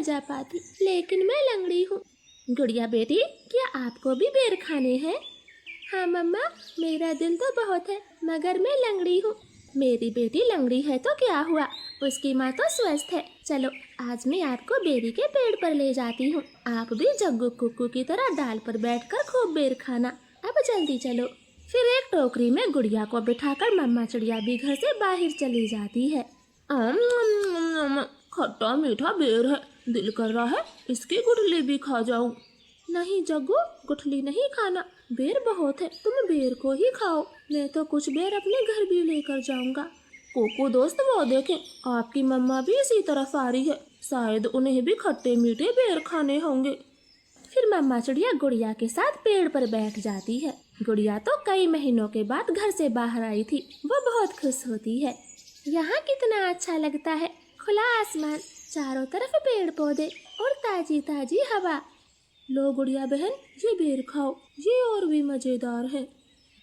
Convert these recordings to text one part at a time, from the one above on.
जा पाती, लेकिन मैं लंगड़ी हूँ। गुड़िया बेटी, क्या आपको भी बेर खाने हैं? हाँ मम्मा, मेरा दिल तो बहुत है, मगर मैं लंगड़ी हूँ। मेरी बेटी लंगड़ी है तो क्या हुआ, उसकी माँ तो स्वस्थ है। चलो आज मैं आपको बेरी के पेड़ पर ले जाती हूँ। आप भी जग्गू कुक्कू की तरह डाल पर बैठकर खूब बेर खाना। अब जल्दी चलो। फिर एक टोकरी में गुड़िया को बिठाकर मम्मा चिड़िया भी घर से बाहर चली जाती है। खट्टा मीठा बेर है, दिल कर रहा है इसकी गुठली भी खा जाऊं। नहीं जग्गू, गुठली नहीं खाना, बेर बहुत है, तुम बेर को ही खाओ। मैं तो कुछ बेर अपने घर भी लेकर जाऊंगा। कोको दोस्त, वो देखें, आपकी मम्मा भी इसी तरफ आ रही है, शायद उन्हें भी खट्टे मीठे बेर खाने होंगे। फिर मम्मा चिड़िया गुड़िया के साथ पेड़ पर बैठ जाती है। गुड़िया तो कई महीनों के बाद घर से बाहर आई थी, वो बहुत खुश होती है। यहाँ कितना अच्छा लगता है, खुला आसमान, चारों तरफ पेड़ पौधे और ताजी ताजी हवा। लो गुड़िया बहन, ये बेर खाओ, ये और भी मजेदार है।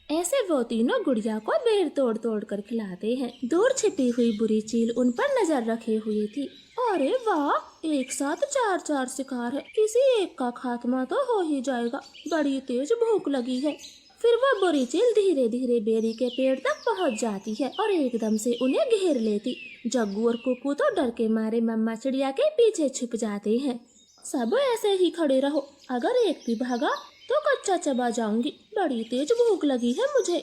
ऐसे वो तीनों गुड़िया को बेर तोड़ तोड़ कर खिलाते हैं। दूर छिपी हुई बुरी चील उन पर नजर रखे हुए थी। अरे वाह, एक साथ चार चार शिकार है, किसी एक का खात्मा तो हो ही जाएगा, बड़ी तेज भूख लगी है। फिर वो बुरी चील धीरे धीरे बेरी के पेड़ तक पहुंच जाती है और एकदम से उन्हें घेर लेती। जग्गू और कुक्कू तो डर के मारे मम्मा चिड़िया के पीछे छिप जाते हैं। सब ऐसे ही खड़े रहो, अगर एक भी भागा तो कच्चा चबा जाऊंगी, बड़ी तेज भूख लगी है मुझे।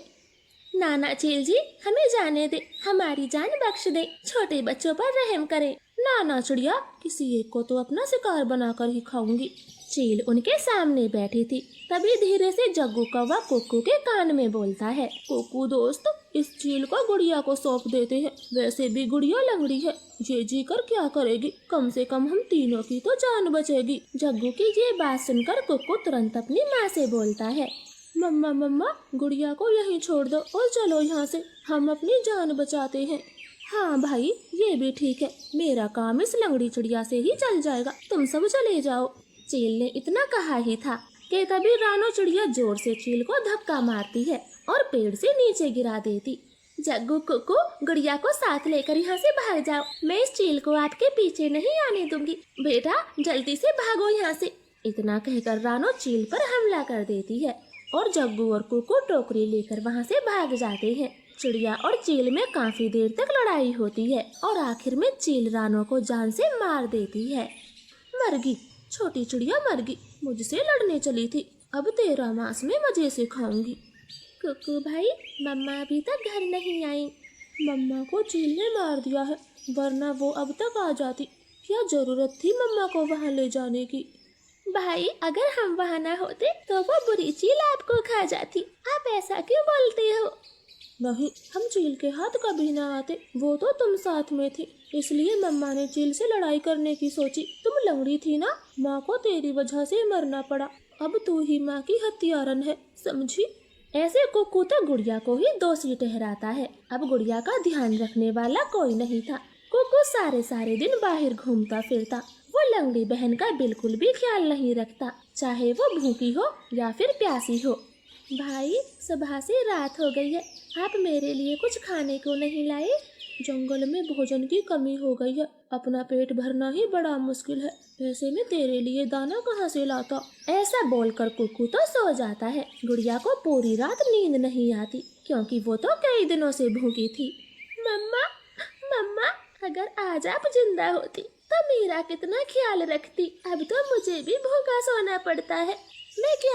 नाना चील जी, हमें जाने दे, हमारी जान बख्श दे, छोटे बच्चों पर रहम करें। नाना चिड़िया, किसी एक को तो अपना शिकार बनाकर ही खाऊंगी। चील उनके सामने बैठी थी। तभी धीरे से जग्गू कौवा कुक्कू के कान में बोलता है, कुक्कू दोस्त, इस चील को गुड़िया को सौंप देते हैं, वैसे भी गुड़िया लंगड़ी है, ये जी कर क्या करेगी, कम से कम हम तीनों की तो जान बचेगी। जग्गू की ये बात सुनकर कुक्कू तुरंत अपनी माँ से बोलता है, मम्मा मम्मा, गुड़िया को यहीं छोड़ दो और चलो यहाँ से, हम अपनी जान बचाते हैं। हाँ भाई, ये भी ठीक है, मेरा काम इस लंगड़ी चिड़िया से ही चल जाएगा, तुम सब चले जाओ। चील ने इतना कहा ही था कि तभी रानो चिड़िया जोर से चील को धक्का मारती है और पेड़ से नीचे गिरा देती। जग्गू कुक्कू, गुड़िया को साथ लेकर यहाँ से भाग जाओ, मैं इस चील को आपके पीछे नहीं आने दूंगी, बेटा जल्दी से भागो यहाँ से। इतना कहकर रानो चील पर हमला कर देती है और जग्गू और कुक्कू टोकरी लेकर वहाँ से भाग जाते हैं। चिड़िया और चील में काफी देर तक लड़ाई होती है और आखिर में चील रानो को जान से मार देती है। मरगी, छोटी चिड़िया मरगी, मुझसे लड़ने चली थी, अब तेरा मांस में मजे से खाऊंगी। कुक्कू भाई, मम्मा अभी तक घर नहीं आई। मम्मा को चील ने मार दिया है, वरना वो अब तक आ जाती, क्या जरूरत थी मम्मा को वहाँ ले जाने की। भाई, अगर हम वहाँ न होते तो वो बुरी चील आपको खा जाती, आप ऐसा क्यों बोलते हो? नहीं, हम चील के हाथ कभी ना आते, वो तो तुम साथ में थी, इसलिए मम्मा ने चील से लड़ाई करने की सोची। तुम लंगड़ी थी ना, माँ को तेरी वजह से मरना पड़ा, अब तू ही माँ की हत्यारन है, समझी? ऐसे कुक्कू तो गुड़िया को ही दोषी ठहराता है। अब गुड़िया का ध्यान रखने वाला कोई नहीं था। कुक्कू सारे सारे दिन बाहर घूमता फिरता, वो लंगड़ी बहन का बिल्कुल भी ख्याल नहीं रखता, चाहे वो भूखी हो या फिर प्यासी हो। भाई, सुबह से रात हो गई है, आप मेरे लिए कुछ खाने को नहीं लाए? जंगल में भोजन की कमी हो गई है, अपना पेट भरना ही बड़ा मुश्किल है, ऐसे में तेरे लिए दाना कहाँ से लाता? ऐसा बोलकर कुक्कू तो सो जाता है। गुड़िया को पूरी रात नींद नहीं आती, क्योंकि वो तो कई दिनों से भूखी थी। मम्मा मम्मा, अगर आज आप जिंदा होती तो मेरा कितना ख्याल रखती, अब तो मुझे भी भूखा सोना पड़ता है, मैं क्या